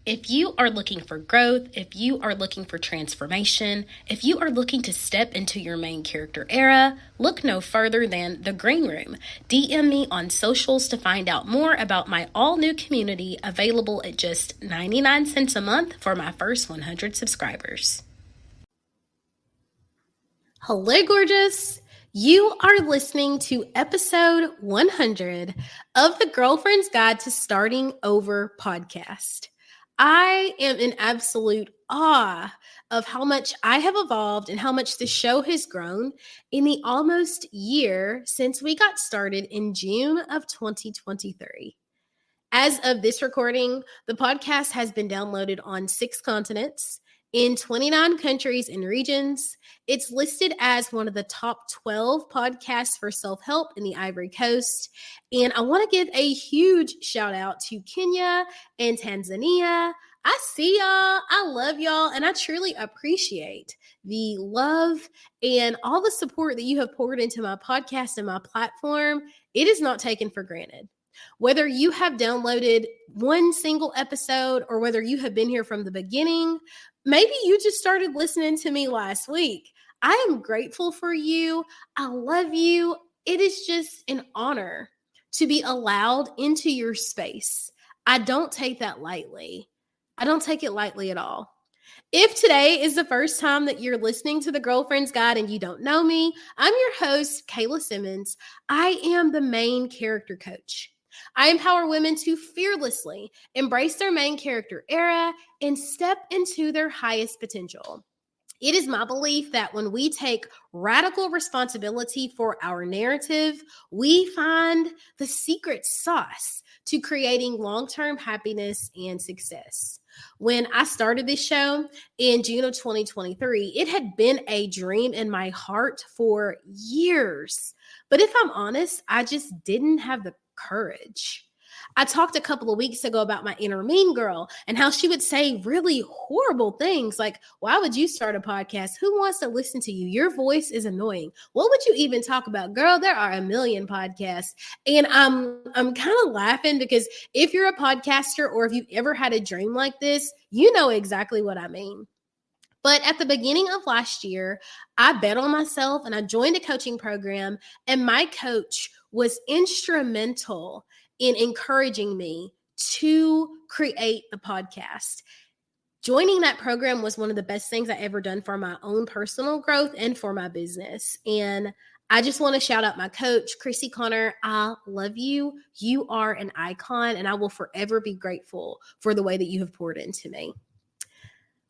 If you are looking for growth, if you are looking for transformation, if you are looking to step into your main character era, look no further than The Green Room. DM me on socials to find out more about my all-new community available at just 99 cents a month for my first 100 subscribers. Hello, gorgeous. You are listening to episode 100 of the Girlfriend's Guide to Starting Over podcast. I am in absolute awe of how much I have evolved and how much the show has grown in the almost year since we got started in June of 2023. As of this recording, the podcast has been downloaded on 6 continents, in 29 countries and regions. It's listed as one of the top 12 podcasts for self-help in the Ivory Coast. And I want to give a huge shout out to Kenya and Tanzania. I see y'all. I love y'all. And I truly appreciate the love and all the support that you have poured into my podcast and my platform. It is not taken for granted. Whether you have downloaded one single episode or whether you have been here from the beginning, maybe you just started listening to me last week. I am grateful for you. I love you. It is just an honor to be allowed into your space. I don't take that lightly. I don't take it lightly at all. If today is the first time that you're listening to the Girlfriend's Guide and you don't know me, I'm your host, Kayla Simmons. I am the main character coach. I empower women to fearlessly embrace their main character era and step into their highest potential. It is my belief that when we take radical responsibility for our narrative, we find the secret sauce to creating long-term happiness and success. When I started this show in June of 2023, it had been a dream in my heart for years. But if I'm honest, I just didn't have the courage. I talked a couple of weeks ago about my inner mean girl and how she would say really horrible things like, why would you start a podcast? Who wants to listen to you? Your voice is annoying. What would you even talk about? Girl, there are a million podcasts. And I'm kind of laughing because if you're a podcaster or if you've ever had a dream like this, you know exactly what I mean. But at the beginning of last year, I bet on myself and I joined a coaching program, and my coach was instrumental in encouraging me to create the podcast. Joining that program was one of the best things I ever done for my own personal growth and for my business. And I just want to shout out my coach, Chrissy Connor. I love you. You are an icon, and I will forever be grateful for the way that you have poured into me.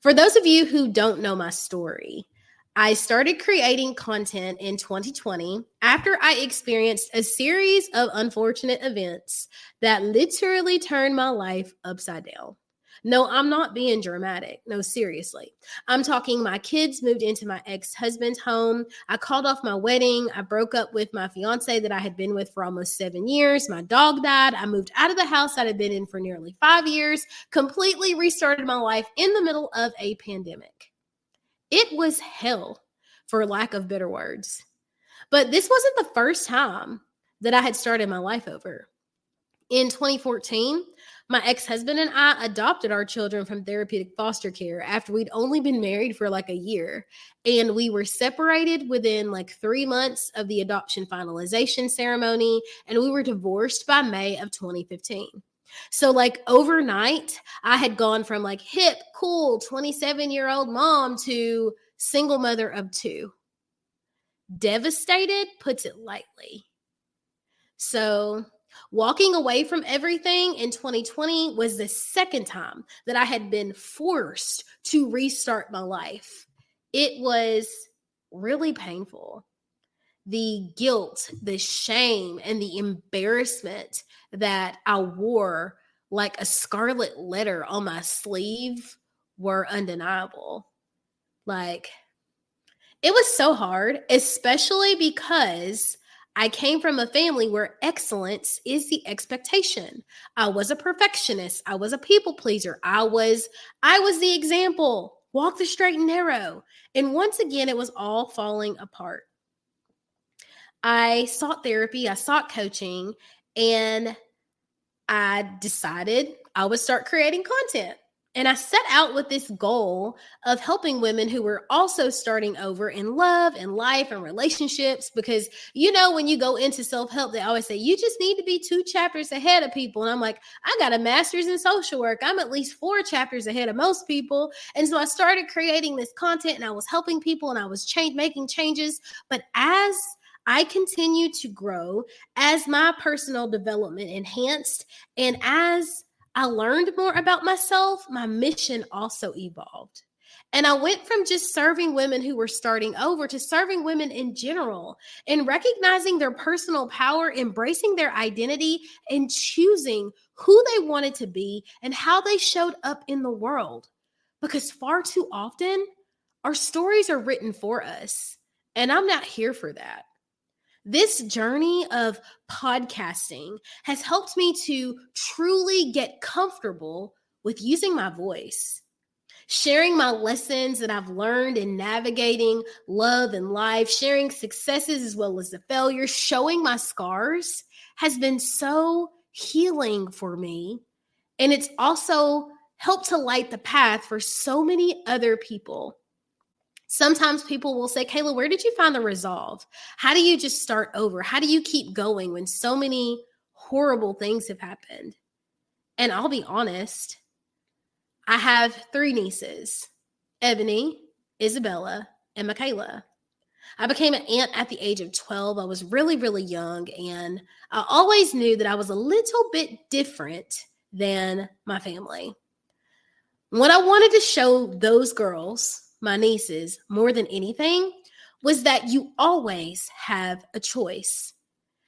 For those of you who don't know my story, I started creating content in 2020 after I experienced a series of unfortunate events that literally turned my life upside down. No, I'm not being dramatic. No, seriously. I'm talking my kids moved into my ex-husband's home. I called off my wedding. I broke up with my fiance that I had been with for almost 7 years. My dog died. I moved out of the house that I'd been in for nearly 5 years, completely restarted my life in the middle of a pandemic. It was hell, for lack of better words. But this wasn't the first time that I had started my life over. In 2014, my ex-husband and I adopted our children from therapeutic foster care after we'd only been married for like a year. And we were separated within like 3 months of the adoption finalization ceremony. And we were divorced by May of 2015. So like overnight, I had gone from like hip, cool, 27-year-old mom to single mother of 2. Devastated puts it lightly. So walking away from everything in 2020 was the second time that I had been forced to restart my life. It was really painful. The guilt, the shame, and the embarrassment that I wore like a scarlet letter on my sleeve were undeniable. Like, it was so hard, especially because I came from a family where excellence is the expectation. I was a perfectionist. I was a people pleaser. I was the example. Walk the straight and narrow. And once again, it was all falling apart. I sought therapy. I sought coaching, and I decided I would start creating content. And I set out with this goal of helping women who were also starting over in love and life and relationships. Because, when you go into self-help, they always say, you just need to be 2 chapters ahead of people. And I'm like, I got a master's in social work. I'm at least 4 chapters ahead of most people. And so I started creating this content and I was helping people and I was making changes. But as I continued to grow, as my personal development enhanced, and as I learned more about myself, my mission also evolved. And I went from just serving women who were starting over to serving women in general and recognizing their personal power, embracing their identity, and choosing who they wanted to be and how they showed up in the world. Because far too often, our stories are written for us, and I'm not here for that. This journey of podcasting has helped me to truly get comfortable with using my voice. Sharing my lessons that I've learned in navigating love and life, sharing successes as well as the failures, showing my scars has been so healing for me. And it's also helped to light the path for so many other people. Sometimes people will say, Kayla, where did you find the resolve? How do you just start over? How do you keep going when so many horrible things have happened? And I'll be honest, I have 3 nieces, Ebony, Isabella, and Michaela. I became an aunt at the age of 12. I was really, really young, and I always knew that I was a little bit different than my family. What I wanted to show those girls, my nieces, more than anything, was that you always have a choice.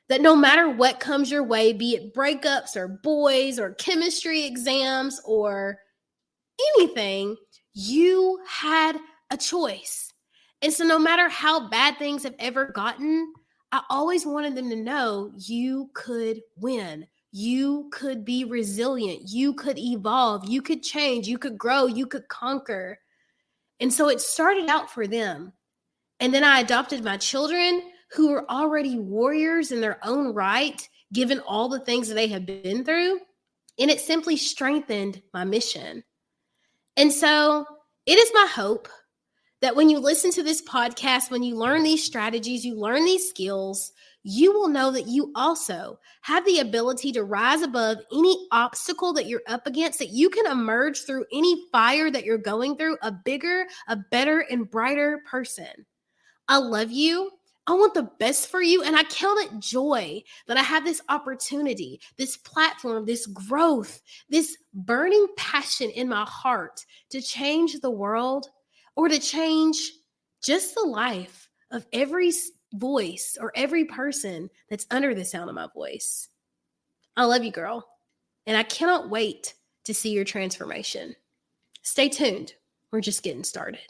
That no matter what comes your way, be it breakups or boys or chemistry exams or anything, you had a choice. And so no matter how bad things have ever gotten, I always wanted them to know you could win. You could be resilient. You could evolve. You could change. You could grow. You could conquer. And so it started out for them. And then I adopted my children who were already warriors in their own right, given all the things that they have been through. And it simply strengthened my mission. And so it is my hope that when you listen to this podcast, when you learn these strategies, you learn these skills, you will know that you also have the ability to rise above any obstacle that you're up against, that you can emerge through any fire that you're going through, a bigger, a better, and brighter person. I love you. I want the best for you. And I count it joy that I have this opportunity, this platform, this growth, this burning passion in my heart to change the world or to change just the life of every voice or every person that's under the sound of my voice. I love you, girl. And I cannot wait to see your transformation. Stay tuned. We're just getting started.